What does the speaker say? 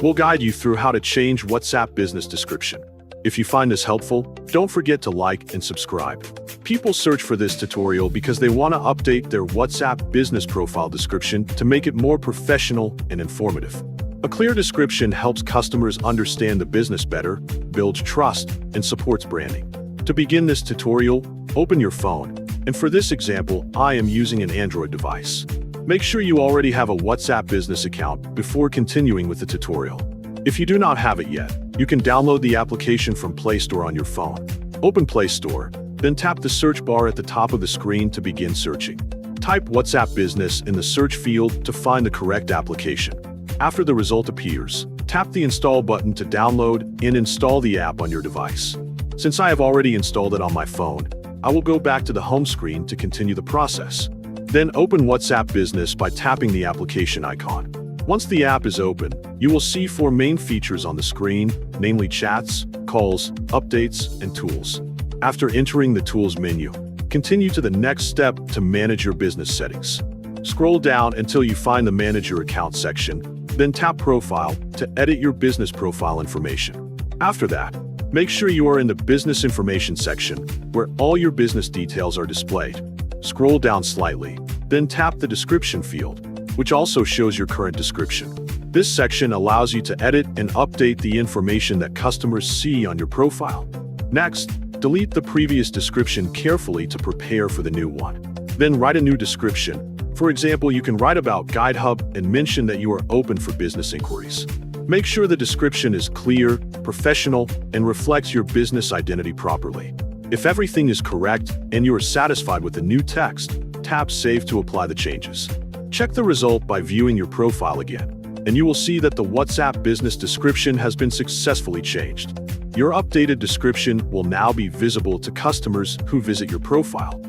We'll guide you through how to change WhatsApp business description. If you find this helpful, don't forget to like and subscribe. People search for this tutorial because they want to update their WhatsApp business profile description to make it more professional and informative. A clear description helps customers understand the business better, builds trust, and supports branding. To begin this tutorial, open your phone, and for this example, I am using an Android device. Make sure you already have a WhatsApp business account before continuing with the tutorial. If you do not have it yet, you can download the application from Play Store on your phone. Open Play Store, then tap the search bar at the top of the screen to begin searching. Type WhatsApp Business in the search field to find the correct application. After the result appears, tap the Install button to download and install the app on your device. Since I have already installed it on my phone, I will go back to the home screen to continue the process. Then open WhatsApp Business by tapping the application icon. Once the app is open, you will see 4 main features on the screen, namely chats, calls, updates, and tools. After entering the Tools menu, continue to the next step to manage your business settings. Scroll down until you find the Manage Your Account section, then tap Profile to edit your business profile information. After that, make sure you are in the Business Information section, where all your business details are displayed. Scroll down slightly, then tap the Description field, which also shows your current description. This section allows you to edit and update the information that customers see on your profile. Next, delete the previous description carefully to prepare for the new one. Then write a new description. For example, you can write about GuideHub and mention that you are open for business inquiries. Make sure the description is clear, professional, and reflects your business identity properly. If everything is correct and you are satisfied with the new text, tap Save to apply the changes. Check the result by viewing your profile again, and you will see that the WhatsApp business description has been successfully changed. Your updated description will now be visible to customers who visit your profile.